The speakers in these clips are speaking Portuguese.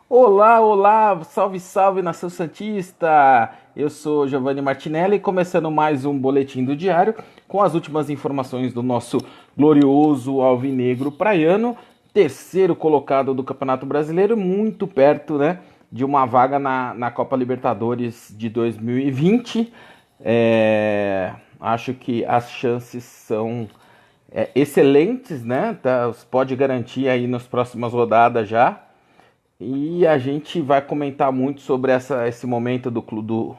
Olá, olá, salve, salve, nação santista! Eu sou Giovanni Martinelli, começando mais um boletim do diário com as últimas informações do nosso glorioso alvinegro praiano, terceiro colocado do Campeonato Brasileiro, muito perto, né, de uma vaga na Copa Libertadores de 2020. Acho que as chances são excelentes, né? Tá, pode garantir aí nas próximas rodadas já. E a gente vai comentar muito sobre esse momento do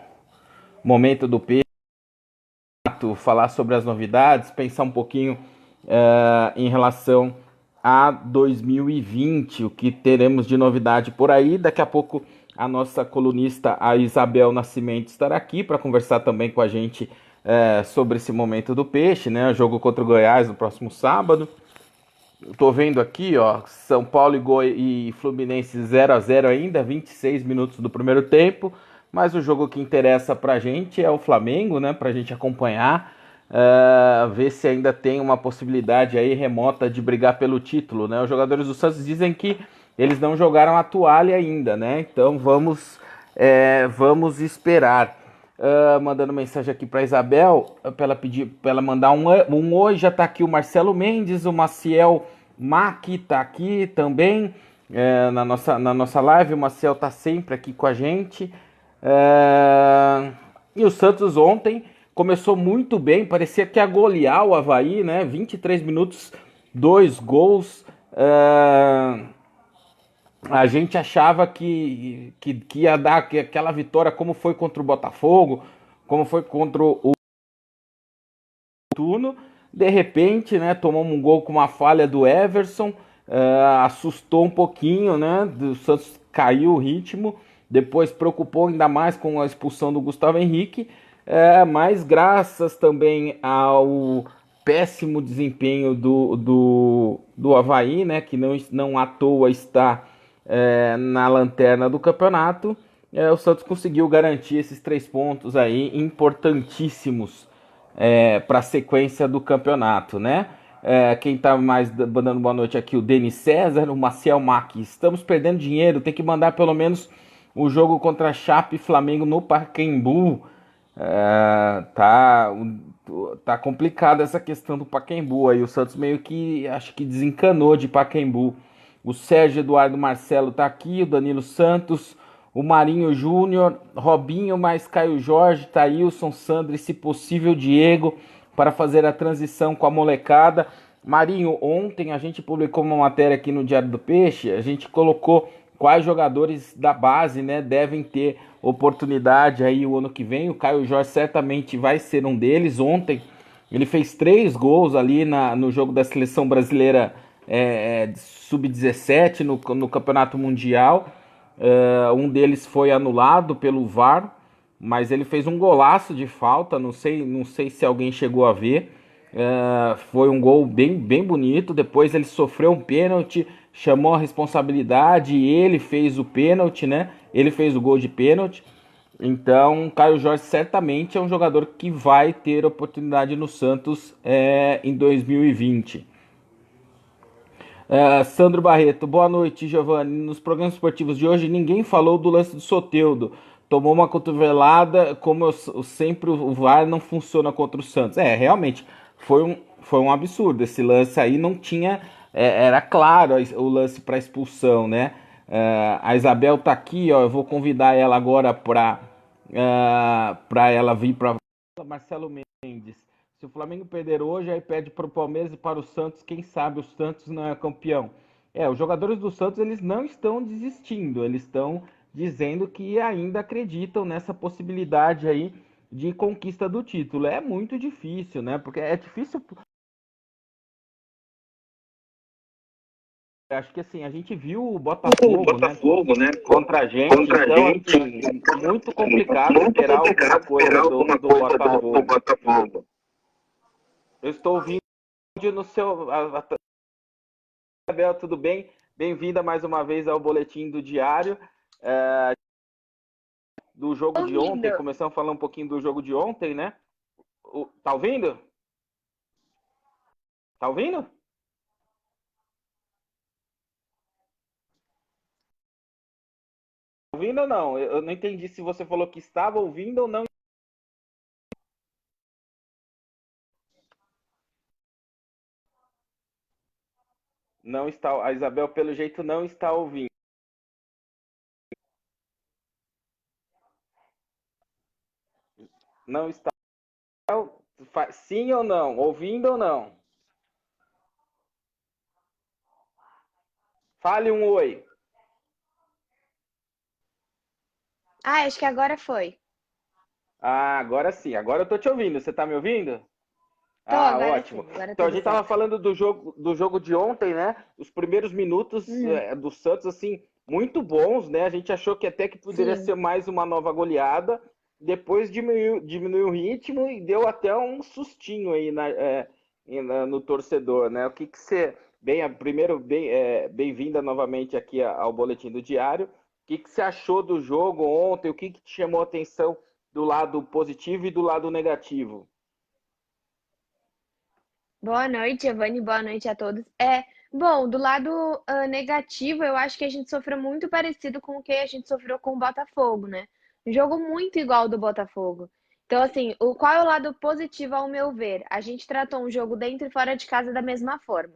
momento do Peto, falar sobre as novidades, pensar um pouquinho em relação a 2020, o que teremos de novidade por aí. Daqui a pouco a nossa colunista, a Isabel Nascimento, estará aqui para conversar também com a gente sobre esse momento do Peixe, né? O jogo contra o Goiás no próximo sábado. Tô vendo aqui, ó, São Paulo e Fluminense 0-0 ainda, 26 minutos do primeiro tempo. Mas o jogo que interessa pra gente é o Flamengo, né? Pra gente acompanhar, ver se ainda tem uma possibilidade aí remota de brigar pelo título, né? Os jogadores do Santos dizem que eles não jogaram a toalha ainda, né? Então vamos esperar. Mandando mensagem aqui para Isabel, para ela pedir, para ela mandar um oi. Já tá aqui o Marcelo Mendes, o Maciel Maqui tá aqui também na nossa live. O Maciel tá sempre aqui com a gente. E o Santos ontem começou muito bem, parecia que ia golear o Avaí, né? 23 minutos, dois gols. A gente achava que ia dar aquela vitória como foi contra o Botafogo, como foi contra o Turno. De repente, né, tomamos um gol com uma falha do Everson, assustou um pouquinho, né? O Santos caiu o ritmo, depois preocupou ainda mais com a expulsão do Gustavo Henrique, mas graças também ao péssimo desempenho do Avaí, né, que não à toa está na lanterna do campeonato, o Santos conseguiu garantir esses 3 pontos aí importantíssimos para a sequência do campeonato, né? Quem está mais dando boa noite aqui, o Denis César, o Maciel Mack. Estamos perdendo dinheiro, tem que mandar pelo menos o jogo contra a Chape e Flamengo no Pacaembu. Tá complicada essa questão do Pacaembu aí. O Santos meio que acho que desencanou de Pacaembu. O Sérgio Eduardo Marcelo tá aqui, o Danilo Santos, o Marinho Júnior, Robinho mais Caio Jorge, Thailson, Sandro e, se possível, Diego, para fazer a transição com a molecada. Marinho, ontem a gente publicou uma matéria aqui no Diário do Peixe, a gente colocou quais jogadores da base, né, devem ter oportunidade aí o ano que vem. O Caio Jorge certamente vai ser um deles. Ontem ele fez 3 gols ali no jogo da seleção brasileira sub-17 no Campeonato Mundial. Um deles foi anulado pelo VAR, mas ele fez um golaço de falta. Não sei se alguém chegou a ver. Foi um gol bem, bem bonito. Depois ele sofreu um pênalti, chamou a responsabilidade e ele fez o pênalti, né? Ele fez o gol de pênalti. Então, Caio Jorge certamente é um jogador que vai ter oportunidade no Santos em 2020. Sandro Barreto, boa noite, Giovanni. Nos programas esportivos de hoje, ninguém falou do lance do Soteldo. Tomou uma cotovelada, como sempre o VAR não funciona contra o Santos. Realmente, foi um absurdo. Esse lance aí não tinha. Era claro o lance para expulsão, né? A Isabel tá aqui, ó. Eu vou convidar ela agora para ela vir para. Marcelo Mendes. Se o Flamengo perder hoje, aí perde para o Palmeiras e para o Santos. Quem sabe o Santos não é campeão? Os jogadores do Santos eles não estão desistindo, eles estão dizendo que ainda acreditam nessa possibilidade aí de conquista do título. É muito difícil, né? Porque é difícil. Acho que assim, a gente viu o O Botafogo, né, Botafogo, né, contra a gente, contra a então gente, assim, muito complicado muito esperar alguma complicado coisa esperar do, alguma do coisa do Botafogo. Botafogo. Eu estou ouvindo no seu. Isabel, tudo bem? Bem-vinda mais uma vez ao Boletim do Diário. Do jogo de ontem, Ouvindo. começamos a falar um pouquinho do jogo de ontem, né? Tá ouvindo? Tá ouvindo? ouvindo ou não? Eu não entendi se você falou que estava ouvindo ou não. Não está, a Isabel, pelo jeito, não está ouvindo. Não está. Sim ou não? Ouvindo ou não? Fale um oi. Ah, acho que agora foi. Ah, agora sim. Agora eu tô te ouvindo. Você tá me ouvindo? Tô, Ah, agora ótimo. sim, agora Então a tudo gente tava certo. falando do jogo de ontem, né? Os primeiros minutos Uhum, do Santos, assim, muito bons, né? A gente achou que até que poderia sim. ser mais uma nova goleada. Depois diminuiu o ritmo e deu até um sustinho aí no torcedor, né? O que que você. Primeiro, bem-vinda novamente aqui ao Boletim do Diário. O que que você achou do jogo ontem? O que que te chamou a atenção do lado positivo e do lado negativo? Boa noite, Giovanni, boa noite a todos. Bom, do lado negativo, eu acho que a gente sofreu muito parecido com o que a gente sofreu com o Botafogo, né? Um jogo muito igual ao do Botafogo. Então, assim, qual é o lado positivo ao meu ver? A gente tratou um jogo dentro e fora de casa da mesma forma.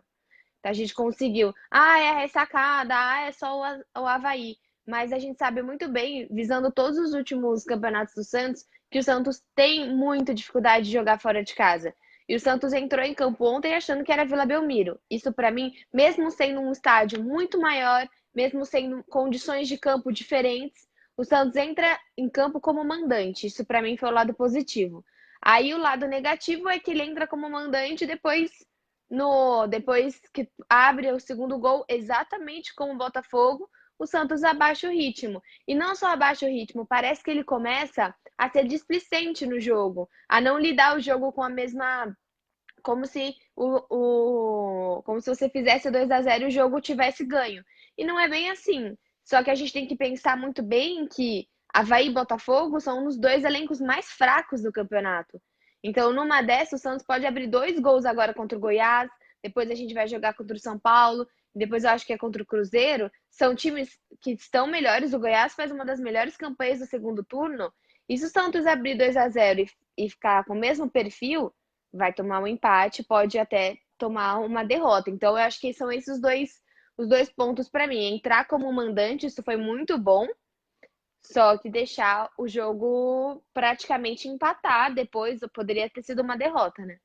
A gente conseguiu. Ah, é a ressacada, ah, é só o Avaí. Mas a gente sabe muito bem, visando todos os últimos campeonatos do Santos, que o Santos tem muita dificuldade de jogar fora de casa. E o Santos entrou em campo ontem achando que era Vila Belmiro. Isso, para mim, mesmo sendo um estádio muito maior, mesmo sendo condições de campo diferentes, o Santos entra em campo como mandante. Isso, para mim, foi o lado positivo. Aí o lado negativo é que ele entra como mandante e depois que abre o segundo gol, exatamente como o Botafogo, o Santos abaixa o ritmo. E não só abaixa o ritmo, parece que ele começa a ser displicente no jogo, a não lidar o jogo com a mesma. Como se como se você fizesse 2-0 e o jogo tivesse ganho. E não é bem assim. Só que a gente tem que pensar muito bem que Avaí e Botafogo são um dos dois elencos mais fracos do campeonato. Então, numa dessas, o Santos pode abrir 2 gols agora contra o Goiás, depois a gente vai jogar contra o São Paulo, depois eu acho que é contra o Cruzeiro. São times que estão melhores. O Goiás faz uma das melhores campanhas do segundo turno. E se o Santos abrir 2-0 e ficar com o mesmo perfil, vai tomar um empate, pode até tomar uma derrota. Então, eu acho que são esses os dois pontos para mim. Entrar como mandante, isso foi muito bom, só que deixar o jogo praticamente empatar depois poderia ter sido uma derrota, né?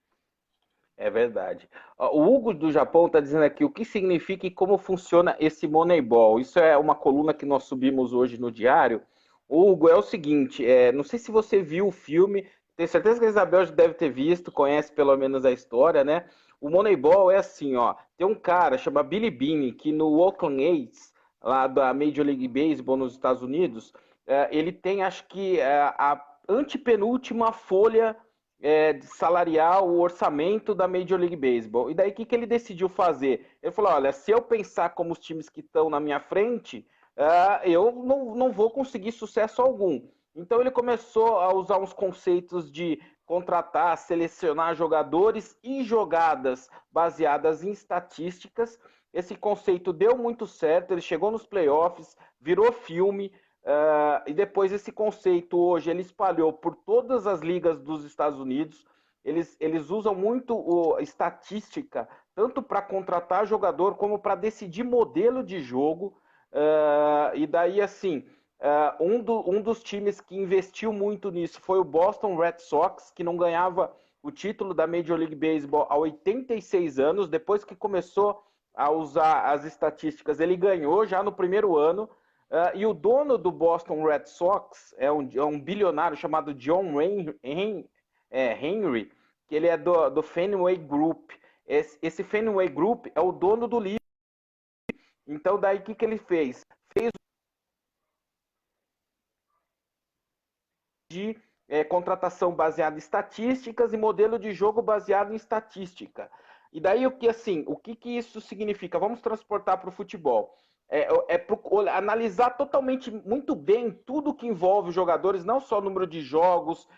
É verdade. Ó, o Hugo do Japão está dizendo aqui o que significa e como funciona esse Moneyball. Isso é uma coluna que nós subimos hoje no diário. Hugo, é o seguinte, não sei se você viu o filme, tenho certeza que a Isabel já deve ter visto, conhece pelo menos a história, né? O Moneyball é assim, ó, tem um cara chama Billy Beane que no Oakland A's, lá da Major League Baseball nos Estados Unidos, ele tem, acho que, a antepenúltima folha de salarial, o orçamento da Major League Baseball. E daí o que ele decidiu fazer? Ele falou: olha, se eu pensar como os times que estão na minha frente, eu não vou conseguir sucesso algum. Então ele começou a usar uns conceitos de contratar, selecionar jogadores e jogadas baseadas em estatísticas. Esse conceito deu muito certo, ele chegou nos playoffs, virou filme, e depois esse conceito hoje ele espalhou por todas as ligas dos Estados Unidos. Eles usam muito estatística, tanto para contratar jogador como para decidir modelo de jogo. E daí, assim, um dos times que investiu muito nisso foi o Boston Red Sox, que não ganhava o título da Major League Baseball há 86 anos. Depois que começou a usar as estatísticas, ele ganhou já no primeiro ano. E o dono do Boston Red Sox é um bilionário chamado John Henry, que ele é do Fenway Group. Esse Fenway Group é o dono do livro. Então, daí o que ele fez? De contratação baseada em estatísticas e modelo de jogo baseado em estatística. E daí o que isso significa? Vamos transportar para o futebol. Analisar totalmente muito bem tudo que envolve os jogadores, não só o número de jogos,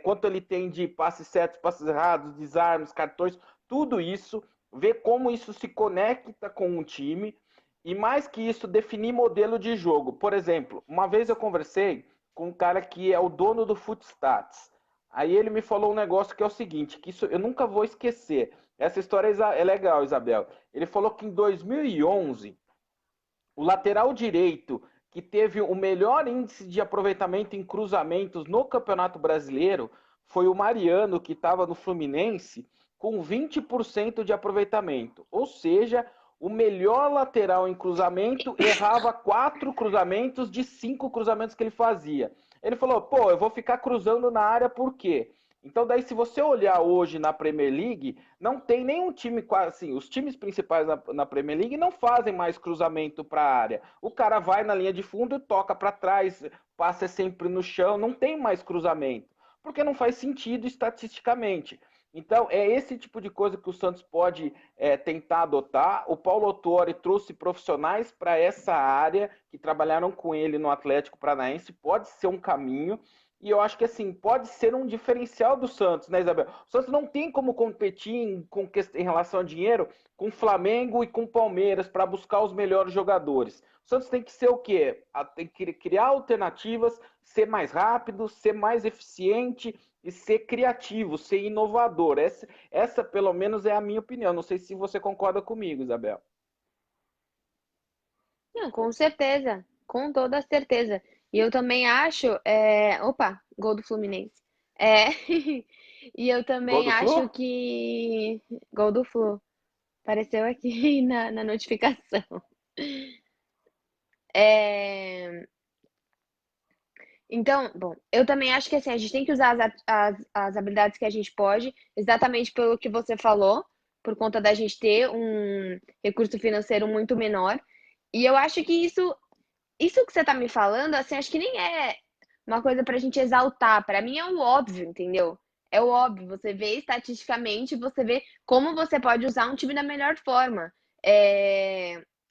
quanto ele tem de passes certos, passes errados, desarmes, cartões, tudo isso, ver como isso se conecta com o time E mais que isso, definir modelo de jogo. Por exemplo, uma vez eu conversei com um cara que é o dono do Footstats. Aí ele me falou um negócio que é o seguinte, que isso eu nunca vou esquecer. Essa história é legal, Isabel. Ele falou que em 2011, o lateral direito que teve o melhor índice de aproveitamento em cruzamentos no Campeonato Brasileiro foi o Mariano, que estava no Fluminense, com 20% de aproveitamento. Ou seja, o melhor lateral em cruzamento errava 4 cruzamentos de 5 cruzamentos que ele fazia. Ele falou, pô, eu vou ficar cruzando na área por quê? Então, daí, se você olhar hoje na Premier League, não tem nenhum time, assim, os times principais na Premier League não fazem mais cruzamento para a área. O cara vai na linha de fundo e toca para trás, passa sempre no chão, não tem mais cruzamento, porque não faz sentido estatisticamente. Então, é esse tipo de coisa que o Santos pode tentar adotar. O Paulo Autuori trouxe profissionais para essa área que trabalharam com ele no Atlético Paranaense, pode ser um caminho. E eu acho que assim, pode ser um diferencial do Santos, né, Isabel? O Santos não tem como competir em relação a dinheiro com Flamengo e com Palmeiras para buscar os melhores jogadores. O Santos tem que ser o quê? Tem que criar alternativas, ser mais rápido, ser mais eficiente e ser criativo, ser inovador. Essa pelo menos, é a minha opinião. Não sei se você concorda comigo, Isabel. Não, com certeza, com toda certeza. E eu também acho, opa, gol do Fluminense. É, e eu Gol também do Flu? acho que gol do Flu apareceu aqui na notificação. É, então, bom, eu também acho que assim, a gente tem que usar as habilidades que a gente pode, exatamente pelo que você falou, por conta da gente ter um recurso financeiro muito menor. E eu acho que isso que você tá me falando, assim, acho que nem é uma coisa pra gente exaltar. Pra mim é o óbvio, entendeu? É o óbvio. Você vê estatisticamente, você vê como você pode usar um time da melhor forma.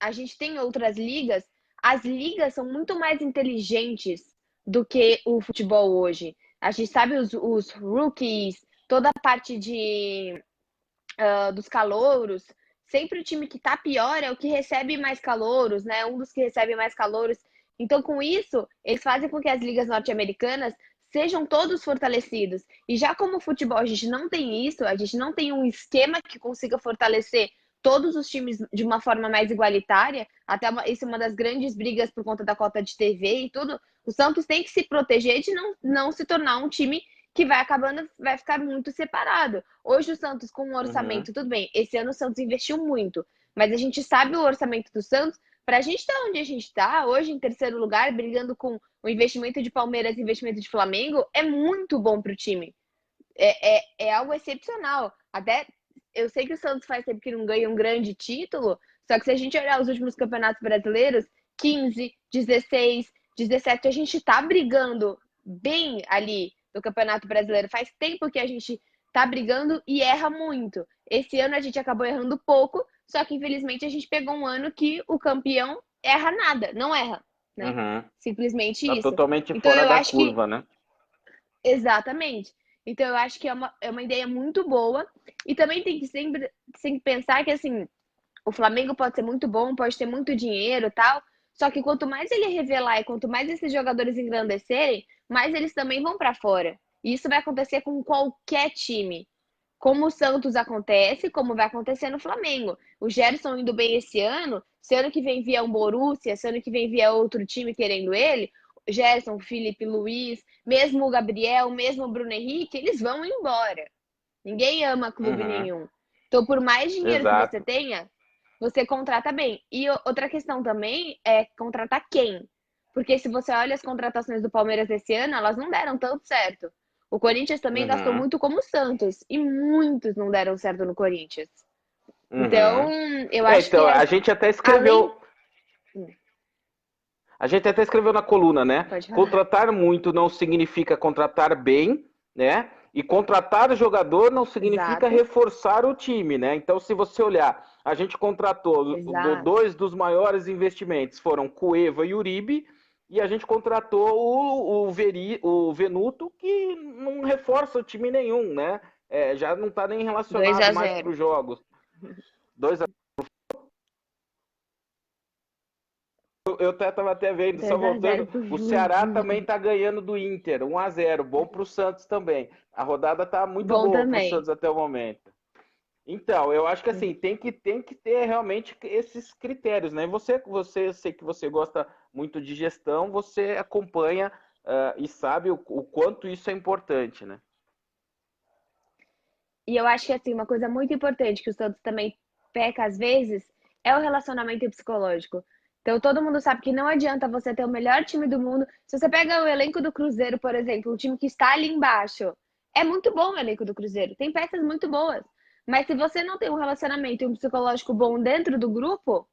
A gente tem outras ligas. As ligas são muito mais inteligentes do que o futebol hoje. A gente sabe os rookies, toda a parte dos calouros. Sempre o time que tá pior é o que recebe mais calouros, né? Um dos que recebe mais calouros. Então, com isso, eles fazem com que as ligas norte-americanas sejam todos fortalecidos. E já como o futebol a gente não tem isso, a gente não tem um esquema que consiga fortalecer todos os times de uma forma mais igualitária, isso é uma das grandes brigas por conta da cota de TV e tudo. O Santos tem que se proteger de não se tornar um time que vai ficar muito separado. Hoje o Santos com um Uhum. orçamento, tudo bem, esse ano o Santos investiu muito, mas a gente sabe o orçamento do Santos, para a gente estar onde a gente está, hoje em terceiro lugar, brigando com o investimento de Palmeiras e investimento de Flamengo, é muito bom para o time. É algo excepcional. Até eu sei que o Santos faz tempo que não ganha um grande título, só que se a gente olhar os últimos campeonatos brasileiros, 15, 16, 17, a gente tá brigando bem ali no Campeonato Brasileiro. Faz tempo que a gente tá brigando e erra muito. Esse ano a gente acabou errando pouco, só que infelizmente a gente pegou um ano que o campeão erra nada, não erra, né? Uhum. Simplesmente Tá isso. totalmente Então fora eu da acho que curva, né? exatamente. Então, eu acho que é uma ideia muito boa. E também tem que sempre pensar que, assim, o Flamengo pode ser muito bom, pode ter muito dinheiro e tal. Só que quanto mais ele revelar e quanto mais esses jogadores engrandecerem, mais eles também vão para fora. E isso vai acontecer com qualquer time. Como o Santos acontece, como vai acontecer no Flamengo. O Gerson indo bem esse ano, se ano que vem vier um Borussia, se ano que vem vier outro time querendo ele, Gerson, Felipe Luiz, mesmo o Gabriel, mesmo o Bruno Henrique, eles vão embora. Ninguém ama clube Uhum. nenhum. Então, por mais dinheiro que você Exato. tenha, você contrata bem. E outra questão também é contratar quem? Porque se você olha as contratações do Palmeiras esse ano, elas não deram tanto certo. O Corinthians também gastou Uhum. muito como o Santos. E muitos não deram certo no Corinthians. Então, Uhum. eu acho que Então, além. a gente até escreveu na coluna, né? Pode falar. Contratar muito não significa contratar bem, né? E contratar o jogador não significa Exato, reforçar o time, né? Então, se você olhar, a gente contratou exato. dois dos maiores investimentos, foram Cueva e Uribe, e a gente contratou o Venuto, que não reforça o time nenhum, né? Já não está nem Dois relacionado a mais para zero. os jogos. 2 Eu tava até vendo, só 2-0 voltando, pro o Ceará Fluminense. também tá ganhando do Inter, 1-0, bom pro Santos também. A rodada tá muito Bom boa pro também. Santos até o momento. Então, eu acho que assim, tem que ter realmente esses critérios, né? Eu sei que você gosta muito de gestão, você acompanha e sabe o quanto isso é importante, né? E eu acho que assim, uma coisa muito importante que o Santos também peca às vezes é o relacionamento psicológico. Então todo mundo sabe que não adianta você ter o melhor time do mundo. Se você pega o elenco do Cruzeiro, por exemplo, o time que está ali embaixo, é muito bom o elenco do Cruzeiro, tem peças muito boas. Mas se você não tem um relacionamento e um psicológico bom dentro do grupo,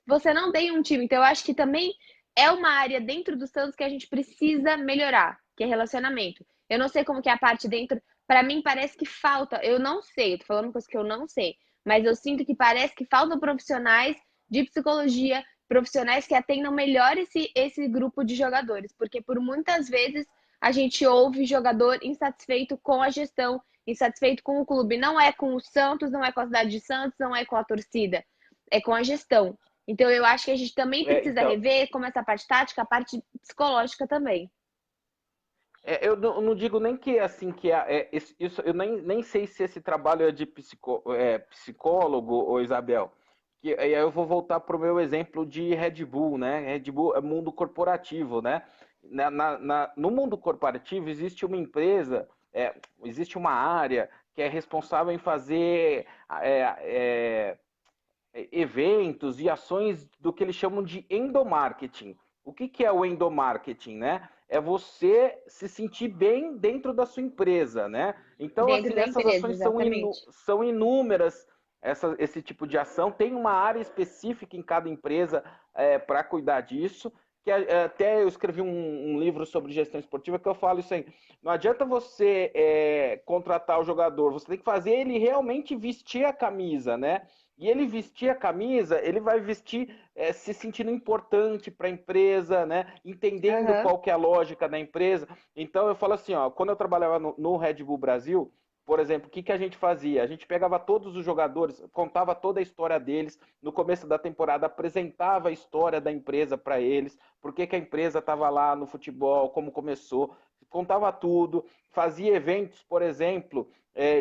você não tem um time. Então eu acho que também é uma área dentro do Santos que a gente precisa melhorar, que é relacionamento. Eu não sei como que é a parte dentro. Para mim parece que falta. Eu não sei, eu tô falando uma coisa que eu não sei, mas eu sinto que parece que faltam profissionais de psicologia, profissionais que atendam melhor esse grupo de jogadores, porque por muitas vezes a gente ouve jogador insatisfeito com a gestão, insatisfeito com o clube. Não é com o Santos, não é com a cidade de Santos, não é com a torcida, é com a gestão. Então, eu acho que a gente também É, precisa então, rever, como essa parte tática, a parte psicológica também. eu não digo nem que assim que isso, eu nem sei se esse trabalho é de psicólogo ou Isabel. Que aí eu vou voltar para o meu exemplo de Red Bull, né? Red Bull é mundo corporativo, né? No mundo corporativo existe uma empresa, existe uma área que é responsável em fazer eventos e ações do que eles chamam de endomarketing. O que é o endomarketing, né? É você se sentir bem dentro da sua empresa, né? Então, Dentro assim, da essas empresa, ações exatamente. são inúmeras, esse tipo de ação. Tem uma área específica em cada empresa para cuidar disso. Que até eu escrevi um livro sobre gestão esportiva que eu falo isso aí. Não adianta você contratar o jogador, você tem que fazer ele realmente vestir a camisa, né? E ele vestir a camisa, ele vai vestir se sentindo importante para a empresa, né? Entendendo Aham. qual que é a lógica da empresa. Então eu falo assim, ó, quando eu trabalhava no Red Bull Brasil, por exemplo, o que, que a gente fazia? A gente pegava todos os jogadores, contava toda a história deles, no começo da temporada apresentava a história da empresa para eles, por que, que a empresa estava lá no futebol, como começou, contava tudo, fazia eventos, por exemplo,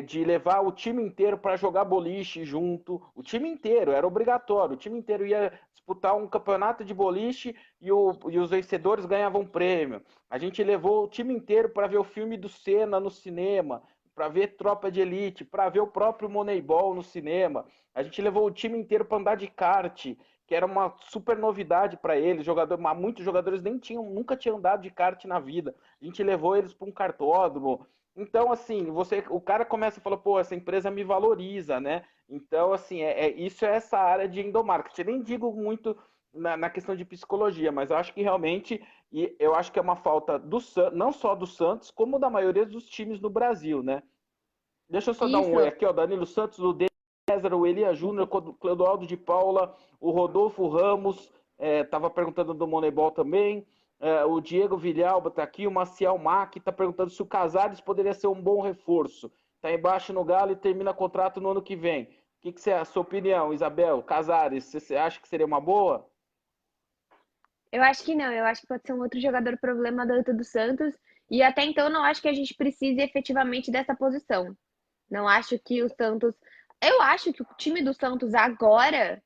de levar o time inteiro para jogar boliche junto, o time inteiro, era obrigatório, o time inteiro ia disputar um campeonato de boliche e os vencedores ganhavam um prêmio. A gente levou o time inteiro para ver o filme do Senna no cinema, para ver Tropa de Elite, para ver o próprio Moneyball no cinema. A gente levou o time inteiro para andar de kart, que era uma super novidade para eles. Muitos jogadores nem tinham, nunca tinham andado de kart na vida. A gente levou eles para um kartódromo. Então, assim, o cara começa a falar, pô, essa empresa me valoriza, né? Então, assim, isso é essa área de endomarketing. Eu nem digo muito na questão de psicologia, mas eu acho que realmente, e eu acho que é uma falta não só do Santos, como da maioria dos times no Brasil, né? Deixa eu só dar um oi Isso. aqui, ó. Danilo Santos, o César, o Elia Júnior, o Cleodoaldo de Paula, o Rodolfo Ramos, estava perguntando do Moneyball também. O Diego Vilhalba está aqui, o Maciel Mack está perguntando se o Casares poderia ser um bom reforço. Está embaixo no Galo e termina contrato no ano que vem. O que, que você, a sua opinião, Isabel? Casares, você acha que seria uma boa? Eu acho que não, eu acho que pode ser um outro jogador problema dentro do Santos. E até então eu não acho que a gente precise efetivamente dessa posição. Não acho que o Santos. Eu acho que o time do Santos agora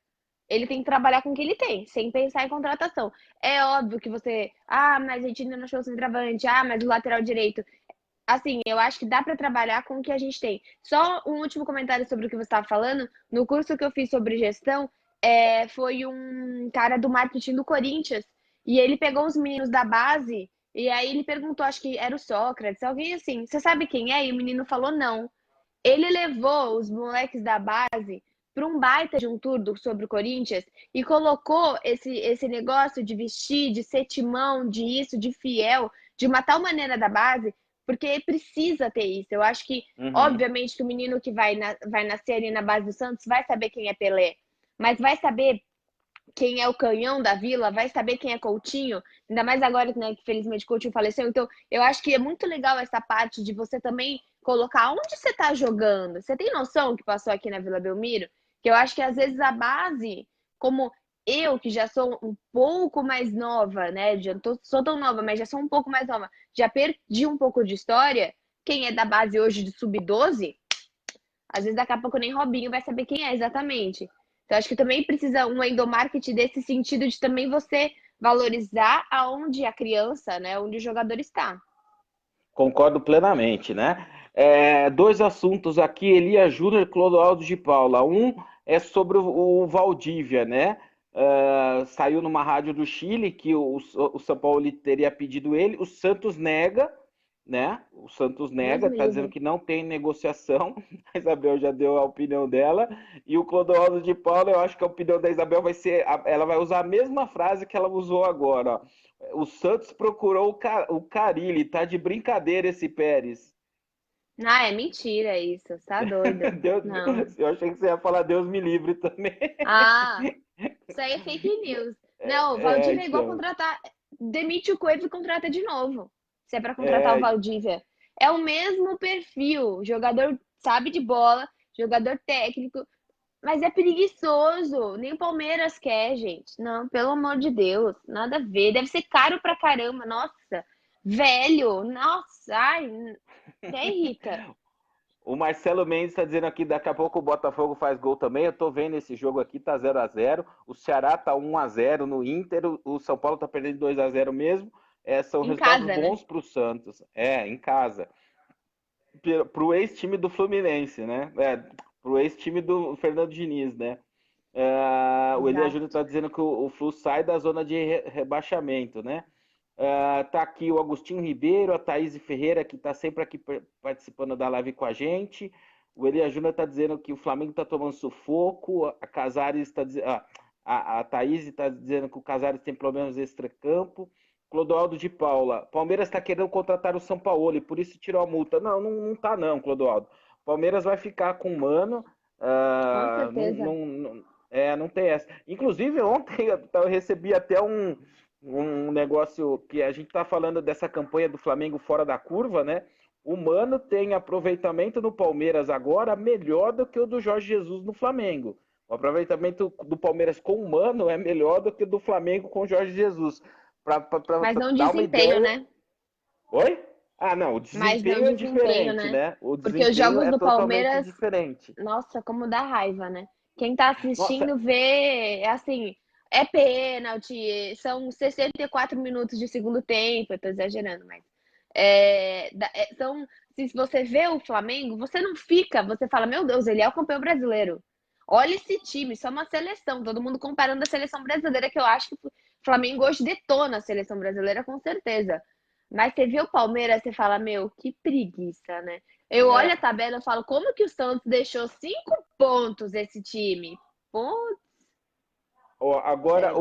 ele tem que trabalhar com o que ele tem, sem pensar em contratação. É óbvio que você. Ah, mas a gente ainda não achou o centroavante. Ah, mas o lateral direito. Assim, eu acho que dá para trabalhar com o que a gente tem. Só um último comentário sobre o que você estava falando. No curso que eu fiz sobre gestão, foi um cara do marketing do Corinthians. E ele pegou os meninos da base. E aí ele perguntou, acho que era o Sócrates, alguém assim, você sabe quem é? E o menino falou não. Ele levou os moleques da base para um baita de um tour sobre o Corinthians e colocou esse negócio de vestir, de ser timão, de isso, de fiel, de uma tal maneira da base, porque precisa ter isso. Eu acho que, Uhum. obviamente, que o menino que vai nascer ali na base do Santos vai saber quem é Pelé, mas vai saber quem é o canhão da vila, vai saber quem é Coutinho, ainda mais agora, né, que felizmente Coutinho faleceu. Então, eu acho que é muito legal essa parte de você também colocar onde você está jogando. Você tem noção que passou aqui na Vila Belmiro? Que eu acho que às vezes a base, como eu que já sou um pouco mais nova, né? Já não sou tão nova, mas já sou um pouco mais nova, já perdi um pouco de história. Quem é da base hoje de sub-12, às vezes daqui a pouco nem Robinho vai saber quem é exatamente. Então acho que também precisa um endomarketing desse sentido de também você valorizar aonde a criança, né, onde o jogador está. Concordo plenamente, né? Dois assuntos aqui, Elia Júnior e Clodoaldo de Paula. Um é sobre o Valdívia, né? Saiu numa rádio do Chile que o São Paulo teria pedido ele, o Santos nega, né? O Santos Deus nega, me tá dizendo livre. que não tem negociação. A Isabel já deu a opinião dela. E o Clodoaldo de Paula, eu acho que a opinião da Isabel vai ser, ela vai usar a mesma frase que ela usou agora, ó. O Santos procurou o Carille, tá de brincadeira esse Pérez. Ah, é mentira isso, tá doido. Deus, Não. eu achei que você ia falar Deus me livre também. Ah, isso aí é fake news. Não, o Valdívia é igual Então, contratar. Demite o Coelho e contrata de novo. Se é pra contratar o é, Valdívia. É o mesmo perfil. Jogador sabe de bola, jogador técnico, mas é preguiçoso. Nem o Palmeiras quer, gente. Não, pelo amor de Deus. Nada a ver. Deve ser caro pra caramba. Nossa. Velho. Nossa. Ai, até irrita. o Marcelo Mendes está dizendo aqui, daqui a pouco o Botafogo faz gol também. Eu tô vendo esse jogo aqui, tá 0-0. O Ceará tá 1-0 no Inter, o São Paulo tá perdendo 2-0 mesmo. São Em resultados casa, né? bons pro Santos. Em casa. Pro ex-time do Fluminense, né? Pro ex-time do Fernando Diniz, né? O Elia Júnior Exato. está dizendo que o Flu sai da zona de rebaixamento, né? Tá aqui o Agostinho Ribeiro, a Thaís Ferreira, que está sempre aqui participando da live com a gente. O Elia Júnior está dizendo que o Flamengo está tomando sufoco. A Casares está dizendo. A Thaís está dizendo que o Casares tem problemas extra-campo. Clodoaldo de Paula. Palmeiras está querendo contratar o São Paulo e por isso tirou a multa. Não, não tá não, Clodoaldo. Palmeiras vai ficar com o Mano. Com Não, certeza. não tem essa. Inclusive, ontem eu recebi até um negócio que a gente tá falando dessa campanha do Flamengo fora da curva, né? O Mano tem aproveitamento no Palmeiras agora melhor do que o do Jorge Jesus no Flamengo. O aproveitamento do Palmeiras com o Mano é melhor do que o do Flamengo com o Jorge Jesus. Para Mas não dar uma desempenho, ideia. né? Oi? Ah, não, o Mas não desempenho é desempenho, diferente, né? né? O Porque os desempenho jogos é do totalmente Palmeiras, diferente. nossa, como dá raiva, né? Quem tá Nossa, assistindo vê, é assim, é pênalti, são 64 minutos de segundo tempo, eu tô exagerando, mas são, se você vê o Flamengo, você não fica, você fala, meu Deus, ele é o campeão brasileiro. Olha esse time, isso é uma seleção, todo mundo comparando a seleção brasileira, que eu acho que o Flamengo hoje detona a seleção brasileira com certeza. Mas você vê o Palmeiras, você fala, meu, que preguiça, né? Eu olho a é, tabela e falo, como que o Santos deixou 5 pontos esse time? Pô, ó, agora sério.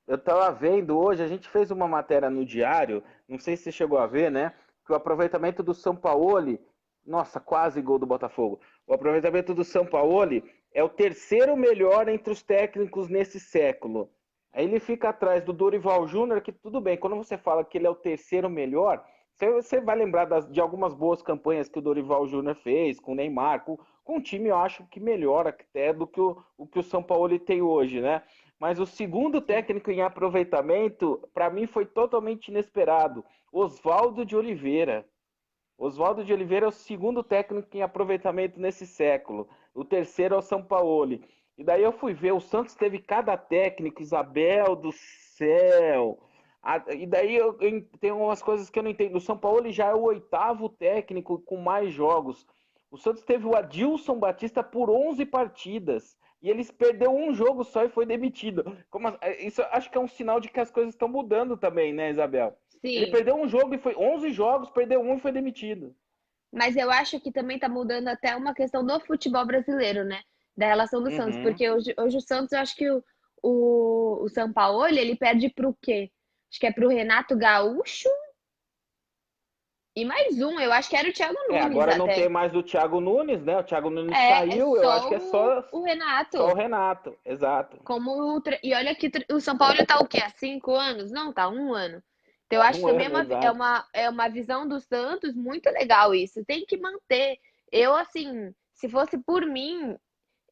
eu estava vendo hoje, a gente fez uma matéria no Diário, não sei se você chegou a ver, né? Que o aproveitamento do Sampaoli, nossa, quase gol do Botafogo. O aproveitamento do Sampaoli é o terceiro melhor entre os técnicos nesse século. Aí ele fica atrás do Dorival Júnior, que tudo bem, quando você fala que ele é o terceiro melhor, você vai lembrar de algumas boas campanhas que o Dorival Júnior fez com o Neymar, com um time, eu acho que melhor até do que o que o São Paulo tem hoje, né? Mas o segundo Sim. técnico em aproveitamento, para mim, foi totalmente inesperado. Oswaldo de Oliveira. Oswaldo de Oliveira é o segundo técnico em aproveitamento nesse século. O terceiro é o Sampaoli. E daí eu fui ver, o Santos teve cada técnico, Isabel do céu. E daí tem umas coisas que eu não entendo. O São Paulo já é o oitavo técnico com mais jogos. O Santos teve o Adilson Batista por 11 partidas. E eles perdeu um jogo só e foi demitido. Isso acho que é um sinal de que as coisas estão mudando também, né, Isabel? Ele Sim. perdeu um jogo e foi 11 jogos, perdeu um e foi demitido. Mas eu acho que também tá mudando até uma questão do futebol brasileiro, né? Da relação do Santos. Uhum. Porque hoje o Santos, eu acho que o Sampaoli, ele perde pro quê? Acho que é pro Renato Gaúcho e mais um. Eu acho que era o Thiago Nunes Agora não tem até. mais o Thiago Nunes, né? O Thiago Nunes É saiu, eu acho só que é o só o Renato. Renato, exato. E olha que o São Paulo tá o quê? Há 5 anos? Não, tá 1 ano. Então, eu acho que Um também é ano, uma, é exato. uma, é uma visão do Santos muito legal isso. Tem que manter. Eu, assim, se fosse por mim,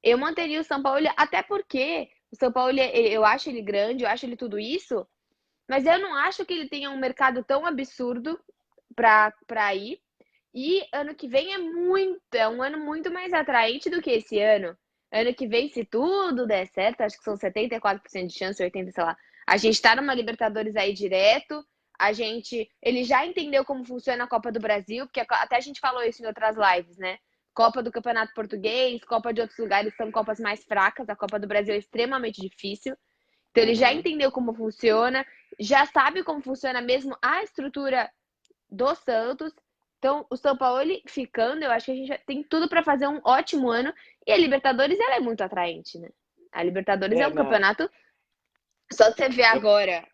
Eu manteria o São Paulo, até porque o São Paulo, eu acho ele grande, eu acho ele tudo isso, mas eu não acho que ele tenha um mercado tão absurdo para ir. E ano que vem é um ano muito mais atraente do que esse ano. Ano que vem, se tudo der certo, acho que são 74% de chance, 80, sei lá. A gente tá numa Libertadores aí direto. Ele já entendeu como funciona a Copa do Brasil, porque até a gente falou isso em outras lives, né? Copa do Campeonato Português, Copa de outros lugares são copas mais fracas. A Copa do Brasil é extremamente difícil. Então ele já Uhum. entendeu como funciona, já sabe como funciona mesmo a estrutura do Santos. Então, o São Paulo ficando, eu acho que a gente tem tudo para fazer um ótimo ano. E a Libertadores, ela é muito atraente, né? A Libertadores é um Não. campeonato. Só de você ver Eu, agora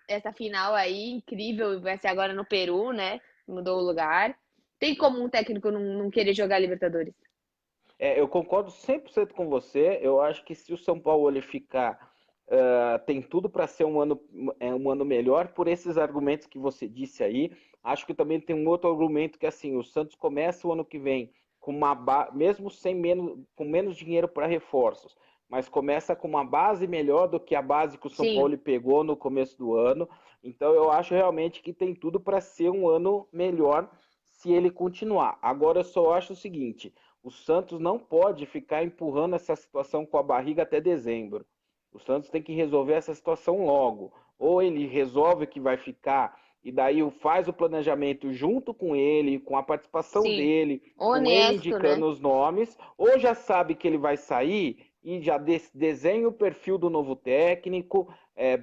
essa final aí, incrível, vai ser agora no Peru, né? Mudou o lugar. Tem como um técnico não querer jogar Libertadores? eu concordo 100% com você. Eu acho que se o São Paulo ele ficar, tem tudo para ser um ano melhor por esses argumentos que você disse aí. Acho que também tem um outro argumento que assim, o Santos começa o ano que vem com mesmo com menos dinheiro para reforços, mas começa com uma base melhor do que a base que o São Sim, Paulo pegou no começo do ano. Então eu acho realmente que tem tudo para ser um ano melhor se ele continuar. Agora eu só acho o seguinte: o Santos não pode ficar empurrando essa situação com a barriga até dezembro. O Santos tem que resolver essa situação logo. Ou ele resolve que vai ficar e daí faz o planejamento junto com ele, com a participação sim. dele, com ele Honesto, né? indicando os nomes, ou já sabe que ele vai sair e já desenha o perfil do novo técnico,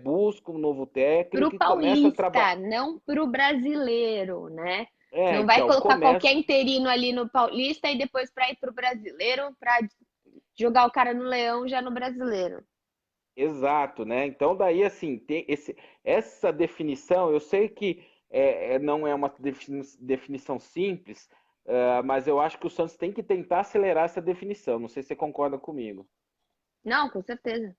busca um novo Pro técnico e começa a trabalhar. paulista, não pro brasileiro, né? Não vai Então, colocar qualquer começa. interino ali no paulista e depois para ir pro brasileiro, para jogar o cara no Leão já no brasileiro. Exato, né? Então, daí, assim, essa definição, eu sei que não é uma definição simples, mas eu acho que o Santos tem que tentar acelerar essa definição. Não sei se você concorda comigo. Não, com certeza.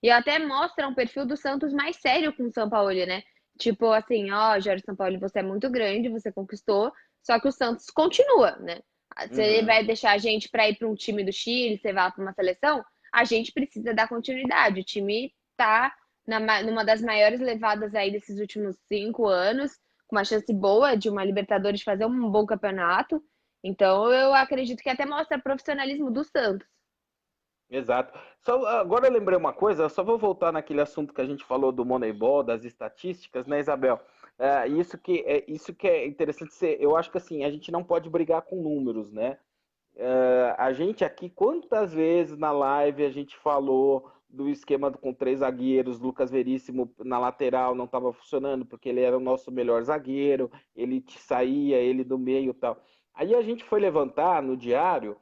E até mostra um perfil do Santos mais sério com o São Paulo, né? Tipo assim, ó, Jorge Sampaoli, você é muito grande, você conquistou, só que o Santos continua, né? Você Uhum. vai deixar a gente para ir para um time do Chile, você vai para uma seleção, a gente precisa dar continuidade. O time tá numa das maiores levadas aí desses últimos 5 anos, com uma chance boa de uma Libertadores fazer um bom campeonato. Então eu acredito que até mostra profissionalismo do Santos. Exato. Só, agora eu lembrei uma coisa, eu só vou voltar naquele assunto que a gente falou do Moneyball, das estatísticas, né, Isabel? Isso que é interessante ser. Eu acho que assim, a gente não pode brigar com números, né? A gente aqui, quantas vezes na live a gente falou do esquema com três zagueiros, Lucas Veríssimo na lateral não estava funcionando porque ele era o nosso melhor zagueiro, ele te saía, ele do meio e tal. Aí a gente foi levantar no diário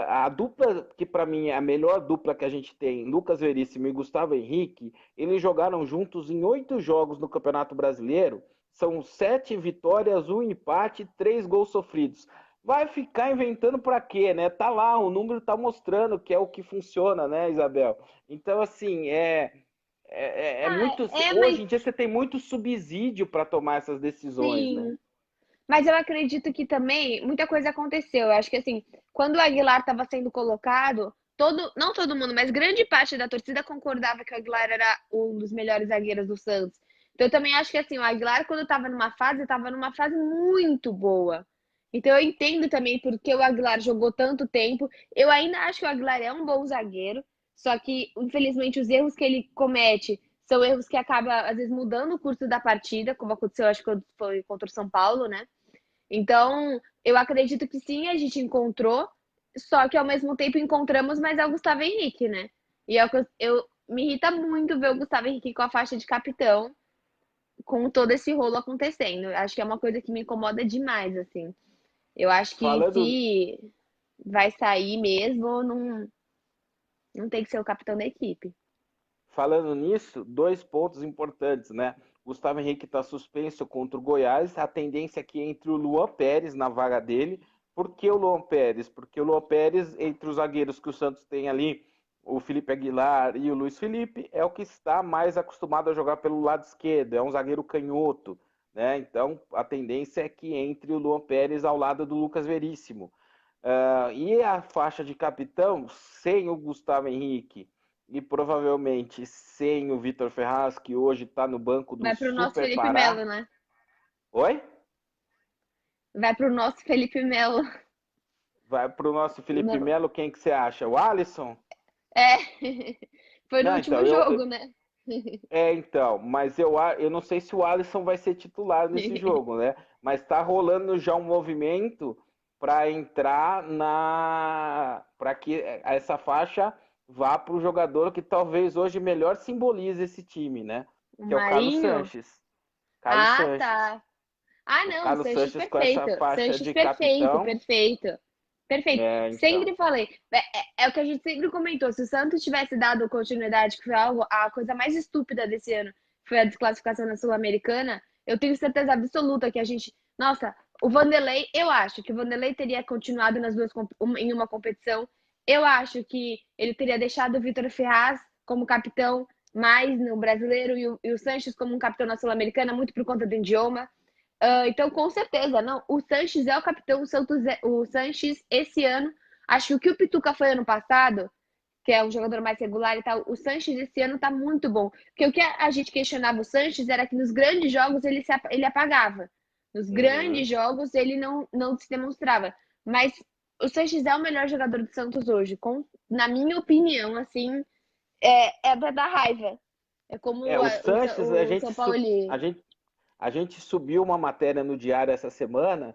a dupla que para mim é a melhor dupla que a gente tem, Lucas Veríssimo e Gustavo Henrique, eles jogaram juntos em 8 jogos no Campeonato Brasileiro, são 7 vitórias, um empate, 3 gols sofridos. Vai ficar inventando para quê, né? Tá lá, o número tá mostrando que é o que funciona, né, Isabel? Então, assim, Ah, muito. mas Hoje em dia você tem muito subsídio para tomar essas decisões, né? sim. Mas eu acredito que também muita coisa aconteceu. Eu acho que assim, quando o Aguilar estava sendo colocado, não todo mundo, mas grande parte da torcida concordava que o Aguilar era um dos melhores zagueiros do Santos. Então eu também acho que assim, o Aguilar quando estava numa fase muito boa. Então eu entendo também porque o Aguilar jogou tanto tempo. Eu ainda acho que o Aguilar é um bom zagueiro, só que infelizmente os erros que ele comete são erros que acabam às vezes mudando o curso da partida, como aconteceu acho que quando foi contra o São Paulo, né? Então, eu acredito que sim, a gente encontrou, só que ao mesmo tempo encontramos, mas é o Gustavo Henrique, né? E é o que me irrita muito ver o Gustavo Henrique com a faixa de capitão, com todo esse rolo acontecendo. Eu acho que é uma coisa que me incomoda demais, assim. Eu acho que Falando, se vai sair mesmo, não tem que ser o capitão da equipe. falando nisso, 2 pontos importantes, né? Gustavo Henrique está suspenso contra o Goiás. A tendência aqui é entre o Luan Pérez na vaga dele. Por que o Luan Pérez? Porque o Luan Pérez, entre os zagueiros que o Santos tem ali, o Felipe Aguilar e o Luiz Felipe, é o que está mais acostumado a jogar pelo lado esquerdo. É um zagueiro canhoto, né? Então a tendência é que entre o Luan Pérez ao lado do Lucas Veríssimo. E a faixa de capitão, sem o Gustavo Henrique e provavelmente sem o Vitor Ferraz, que hoje está no banco do Vai pro nosso Super Felipe Melo, Pará. né? Oi? Vai pro nosso Felipe Melo. Vai para o nosso Felipe Não. Melo, quem que você acha? O Alisson? É, foi no Não, então, último jogo, né? então, mas eu não sei se o Alisson vai ser titular nesse jogo, né? Mas tá rolando já um movimento para entrar para que essa faixa vá para o jogador que talvez hoje melhor simbolize esse time, né? O Que é o Carlos Marinho? Sanches. Carlos Ah, Sanches. tá. Ah, O não, Carlos Sanches Sanches com essa perfeito. faixa Sanches de perfeito, capitão. perfeito. Perfeito. Então. Sempre falei. É o que a gente sempre comentou. Se o Santos tivesse dado continuidade, que foi algo, a coisa mais estúpida desse ano, foi a desclassificação na Sul-Americana, eu tenho certeza absoluta que a gente. Nossa, o Vanderlei, eu acho que o Vanderlei teria continuado nas duas em uma competição. Eu acho que ele teria deixado o Vitor Ferraz como capitão mais no brasileiro e o Sanches como um capitão na Sul-Americana, muito por conta do idioma. Então, com certeza, não. O Sanches é o capitão, o Sanches, esse ano, acho que o Pituca foi ano passado, que é um jogador mais regular e tal, o Sanches esse ano tá muito bom. Porque o que a gente questionava o Sanches era que nos grandes jogos ele apagava. Nos Uhum. grandes jogos ele não se demonstrava. Mas o Sanches é o melhor jogador do Santos hoje. Na minha opinião, assim, é pra dar raiva. É como O Sanches, o São Paulo. a gente subiu uma matéria no Diário essa semana,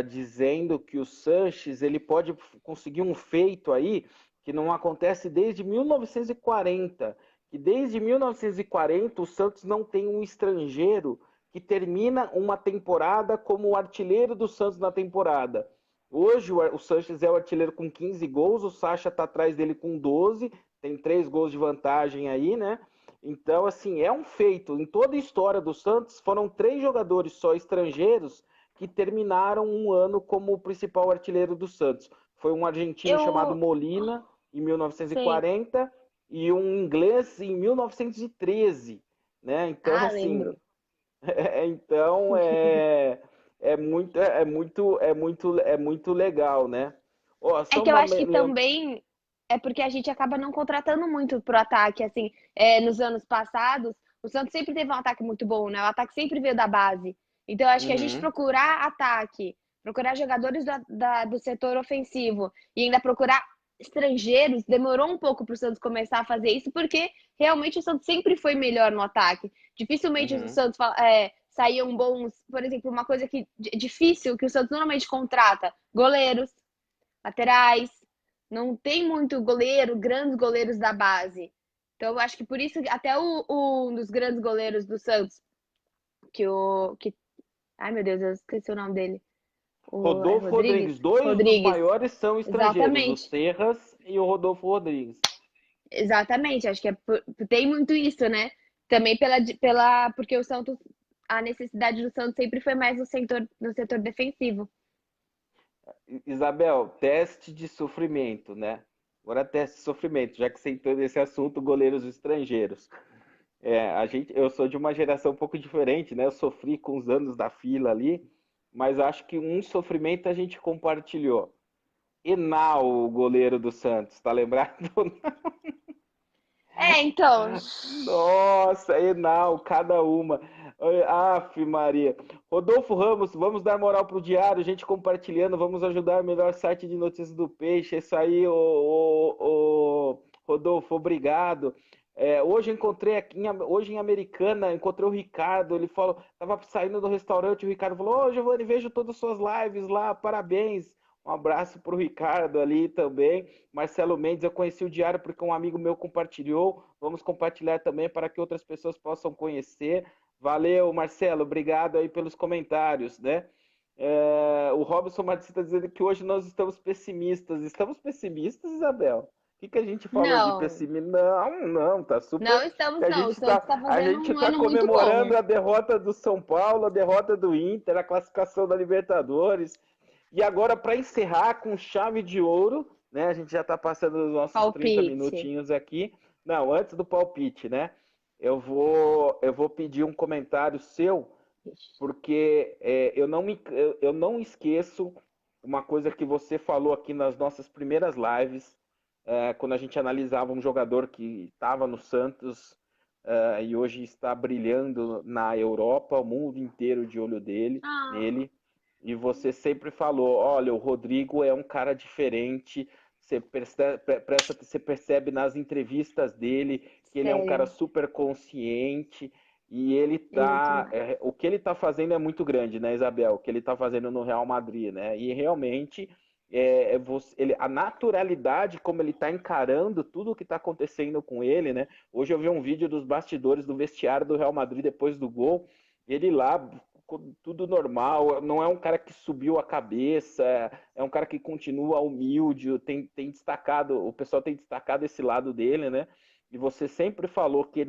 dizendo que o Sanches ele pode conseguir um feito aí que não acontece desde 1940, que desde 1940 o Santos não tem um estrangeiro que termina uma temporada como o artilheiro do Santos na temporada. Hoje o Sanches é o artilheiro com 15 gols, o Sacha está atrás dele com 12, tem 3 gols de vantagem aí, né? Então, assim, é um feito. Em toda a história do Santos, foram 3 jogadores só estrangeiros que terminaram um ano como o principal artilheiro do Santos. Foi um argentino chamado Eu. Molina, em Sei. 1940, e um inglês em 1913, né? Então, Ah, assim, lembro. então é muito legal, né? Ó, É só que eu uma acho que também é porque a gente acaba não contratando muito pro ataque, assim, nos anos passados, o Santos sempre teve um ataque muito bom, né? O ataque sempre veio da base. Então, eu acho que a gente Uhum, procurar ataque, procurar jogadores do setor ofensivo e ainda procurar estrangeiros, demorou um pouco para o Santos começar a fazer isso, porque realmente o Santos sempre foi melhor no ataque. Dificilmente o uhum. Santos saíam bons, por exemplo, uma coisa que difícil que o Santos normalmente contrata, goleiros, laterais. Não tem muito goleiro, grandes goleiros da base. Então, eu acho que por isso, até um dos grandes goleiros do Santos, que o. Que, ai, meu Deus, eu esqueci o nome dele. É Rodolfo Rodrigues? Rodrigues. Dois dos Rodrigues. maiores são estrangeiros, o Exatamente. Serras e o Rodolfo Rodrigues. Exatamente. Acho que tem muito isso, né? Também porque o Santos, a necessidade do Santos sempre foi mais no setor defensivo. Isabel, teste de sofrimento, né? Agora teste de sofrimento, já que você entrou nesse assunto, goleiros estrangeiros. Eu sou de uma geração um pouco diferente, né? Eu sofri com os anos da fila ali, mas acho que um sofrimento a gente compartilhou. Enal, o goleiro do Santos, tá lembrado? Então. Nossa, Enal, cada uma. Aff, Maria. Rodolfo Ramos, vamos dar moral pro diário, gente compartilhando, vamos ajudar o melhor site de notícias do Peixe. É isso aí, Rodolfo, obrigado. Hoje encontrei aqui, hoje em Americana, encontrei o Ricardo, ele falou, tava saindo do restaurante, o Ricardo falou, ô Giovanni, vejo todas as suas lives lá, parabéns. Um abraço pro Ricardo ali também. Marcelo Mendes, eu conheci o Diário porque um amigo meu compartilhou. Vamos compartilhar também para que outras pessoas possam conhecer. Valeu, Marcelo, obrigado aí pelos comentários, né? O Robson Martins está dizendo que hoje nós estamos pessimistas. Estamos pessimistas, Isabel? O que a gente falou de Não. pessimismo? Não, não, tá Não super. estamos, não. O Santos está A fazendo gente um tá ano muito comemorando bom. a derrota do São Paulo, a derrota do Inter, a classificação da Libertadores. E agora, para encerrar com chave de ouro, né? A gente já está passando os nossos 30 Palpite. minutinhos aqui. Não, antes do palpite, né? Eu vou pedir um comentário seu, porque eu não esqueço uma coisa que você falou aqui nas nossas primeiras lives, quando a gente analisava um jogador que estava no Santos, e hoje está brilhando na Europa, o mundo inteiro de olho Ah, nele. E você sempre falou, olha, o Rodrigo é um cara diferente. Você percebe nas entrevistas dele que ele é um cara sério, super consciente e ele ele é tá, demais. o que ele tá fazendo é muito grande, né, Isabel? O que ele tá fazendo no Real Madrid, né? E realmente a naturalidade como ele tá encarando tudo o que tá acontecendo com ele, né? Hoje eu vi um vídeo dos bastidores do vestiário do Real Madrid depois do gol, ele lá tudo normal, não é um cara que subiu a cabeça, é um cara que continua humilde, tem destacado, o pessoal tem destacado esse lado dele, né? E você sempre falou que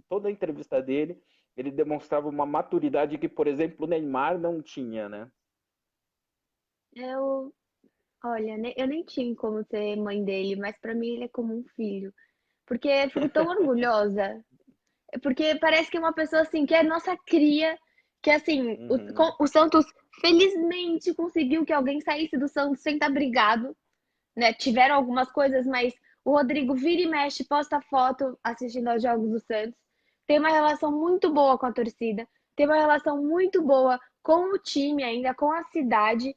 toda a entrevista dele, ele demonstrava uma maturidade que, por exemplo, o Neymar não tinha, né? Eu, olha, eu nem tinha como ser mãe dele, mas pra mim ele é como um filho. Porque eu fico tão orgulhosa. Porque parece que é uma pessoa assim, que é nossa cria, que assim, Uhum. o Santos felizmente conseguiu que alguém saísse do Santos sem estar brigado, né? Tiveram algumas coisas, mas o Rodrigo vira e mexe, posta foto assistindo aos jogos do Santos. Tem uma relação muito boa com a torcida, tem uma relação muito boa com o time ainda, com a cidade.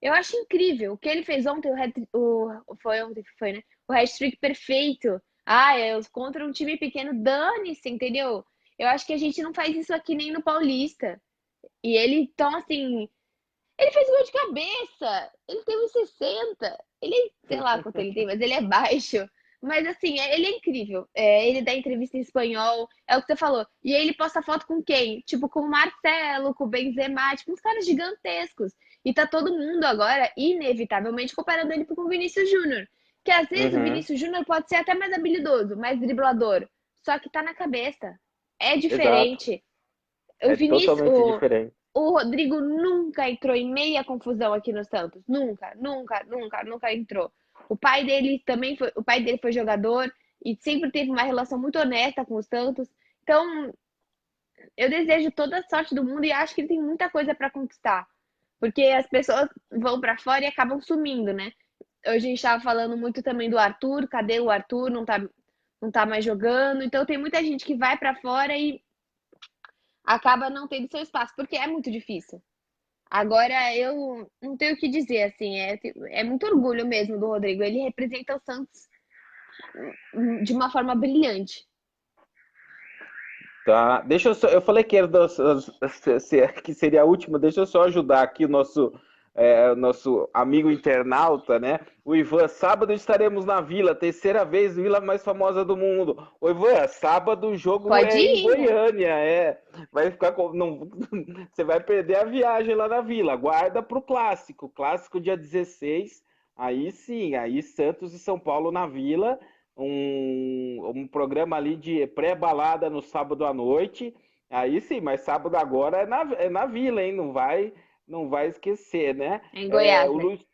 Eu acho incrível. O que ele fez ontem, foi ontem que foi, né? O hat-trick perfeito. Ah, contra um time pequeno, dane-se, entendeu? Eu acho que a gente não faz isso aqui nem no Paulista. E ele, então, assim, ele fez gol de cabeça. Ele tem 1,60. Ele, sei lá quanto ele tem, mas ele é baixo. Mas assim, ele é incrível. Ele dá entrevista em espanhol, é o que você falou. E aí ele posta foto com quem? Tipo, com o Marcelo, com o Benzema, tipo, uns caras gigantescos. E tá todo mundo agora, inevitavelmente, comparando ele com o Vinícius Júnior. Que às vezes o Uhum. Vinícius Júnior pode ser até mais habilidoso, mais driblador. Só que tá na cabeça. É Exato. diferente. O É Vinícius, totalmente diferente. o Rodrigo nunca entrou em meia confusão aqui no Santos. Nunca, nunca, nunca, nunca entrou. O pai dele foi jogador e sempre teve uma relação muito honesta com o Santos. Então, eu desejo toda a sorte do mundo e acho que ele tem muita coisa para conquistar. Porque as pessoas vão para fora e acabam sumindo, né? Hoje a gente estava falando muito também do Arthur, cadê o Arthur? Não tá mais jogando. Então tem muita gente que vai para fora e acaba não tendo seu espaço, porque é muito difícil. Agora, eu não tenho o que dizer, assim, é muito orgulho mesmo do Rodrigo. Ele representa o Santos de uma forma brilhante. Tá, deixa eu só, eu falei que era que seria a última, deixa eu só ajudar aqui o nosso amigo internauta, né? O Ivan, sábado estaremos na Vila, terceira vez, Vila mais famosa do mundo. O Ivan, sábado o jogo Pode é em ir, né? Goiânia, vai ficar não, você vai perder a viagem lá na Vila. Guarda pro clássico dia 16. Aí sim, aí Santos e São Paulo na Vila um programa ali de pré-balada no sábado à noite. Aí sim, mas sábado agora é na Vila, hein? Não vai esquecer, né? Em Goiás, O né? Luiz,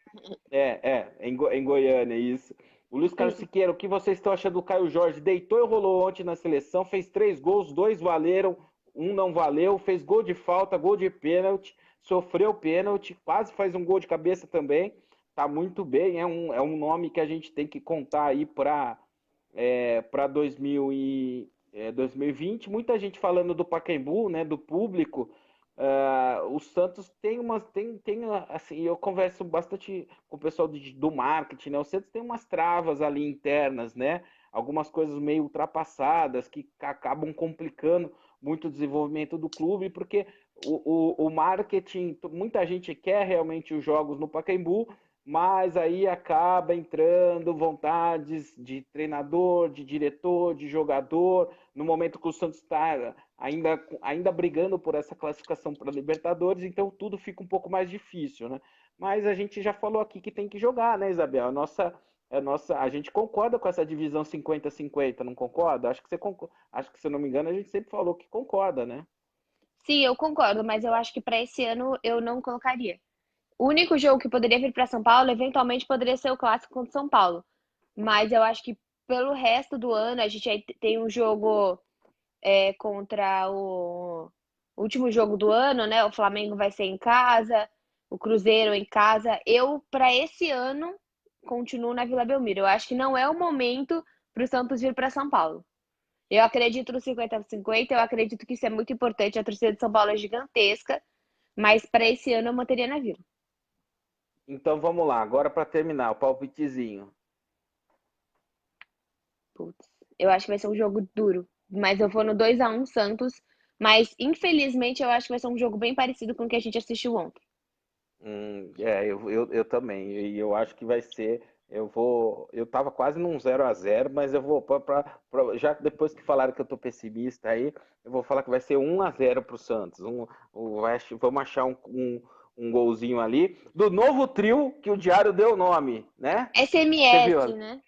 em Goiânia, isso. O Luiz Carlos Hum. Siqueira, o que vocês estão achando do Caio Jorge? Deitou e rolou ontem na seleção, fez 3 gols, 2 valeram, um não valeu, fez gol de falta, gol de pênalti, sofreu pênalti, quase faz um gol de cabeça também. Tá muito bem, é um nome que a gente tem que contar aí para 2020. Muita gente falando do Pacaembu, né, do público. O Santos assim, eu converso bastante com o pessoal do marketing, né? O Santos tem umas travas ali internas, né? Algumas coisas meio ultrapassadas que acabam complicando muito o desenvolvimento do clube, porque o marketing, muita gente quer realmente os jogos no Pacaembu, mas aí acaba entrando vontades de treinador, de diretor, de jogador. No momento que o Santos está ainda brigando por essa classificação para a Libertadores, então tudo fica um pouco mais difícil, né? Mas a gente já falou aqui que tem que jogar, né, Isabel? A gente concorda com essa divisão 50-50, não concorda? Acho que, se eu não me engano, a gente sempre falou que concorda, né? Sim, eu concordo, mas eu acho que para esse ano eu não colocaria. O único jogo que poderia vir para São Paulo, eventualmente, poderia ser o clássico contra São Paulo. Mas eu acho que pelo resto do ano, a gente aí tem um jogo contra o último jogo do ano, né? O Flamengo vai ser em casa. o Cruzeiro em casa. Eu, para esse ano, continuo na Vila Belmiro. Eu acho que não é o momento para o Santos vir para São Paulo. Eu acredito no 50-50, eu acredito que isso é muito importante. A torcida de São Paulo é gigantesca, mas para esse ano eu manteria na Vila. Então vamos lá, agora para terminar, o palpitezinho. Putz, eu acho que vai ser um jogo duro, mas eu vou no 2-1 Santos, mas infelizmente eu acho que vai ser um jogo bem parecido com o que a gente assistiu ontem. Eu também. E eu acho que vai ser. Eu vou. Eu tava quase num 0-0, mas eu vou já depois que falaram que eu tô pessimista aí, eu vou falar que vai ser 1-0 pro Santos. Vamos achar um golzinho ali do novo trio que o Diário deu o nome, né? Você viu? SMS, né?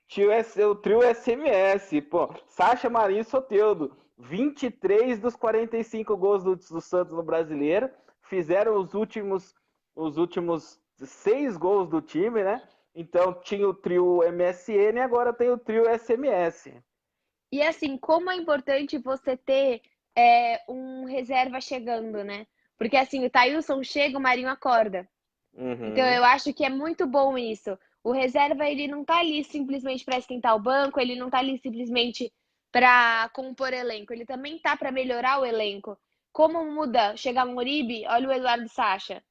O trio SMS, pô. Sacha, Marinho e Soteldo. 23 dos 45 gols do Santos no Brasileiro. Fizeram os últimos 6 gols do time, né? Então tinha o trio MSN e agora tem o trio SMS. E assim, como é importante você ter um reserva chegando, né? Porque assim, o Thailson chega, o Marinho acorda. Então Uhum. eu acho que é muito bom isso. O reserva, ele não tá ali simplesmente para esquentar o banco, ele não tá ali simplesmente para compor elenco, ele também tá para melhorar o elenco. Como muda chegar um Uribe, olha o Eduardo Sacha.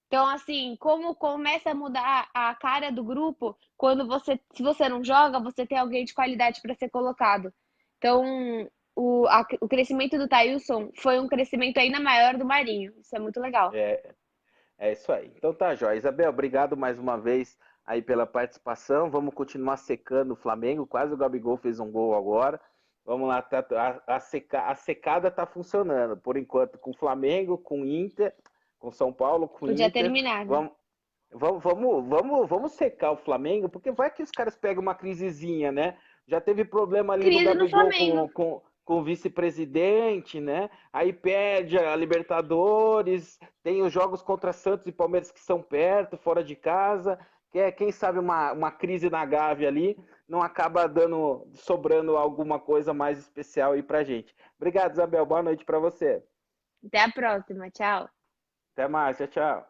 Então, assim, como começa a mudar a cara do grupo quando se você não joga, você tem alguém de qualidade para ser colocado. Então, o crescimento do Thailson foi um crescimento ainda maior do Marinho. Isso é muito legal. É, é isso aí. Então tá, Jó. Isabel, obrigado mais uma vez aí pela participação. Vamos continuar secando o Flamengo. Quase o Gabigol fez um gol agora. Vamos lá, a secada tá funcionando. Por enquanto, com o Flamengo, com o Inter, com São Paulo, com o Podia Inter. terminar, né? Vamos secar o Flamengo, porque vai que os caras pegam uma crisezinha, né? Já teve problema ali do Crise no Gabigol Flamengo. com o vice-presidente, né? Aí perde a Libertadores, tem os jogos contra Santos e Palmeiras que são perto, fora de casa. Quem sabe uma crise na Gávea ali não acaba sobrando alguma coisa mais especial aí pra gente. Obrigado, Isabel. Boa noite pra você. Até a próxima. Tchau. Até mais. Tchau, tchau.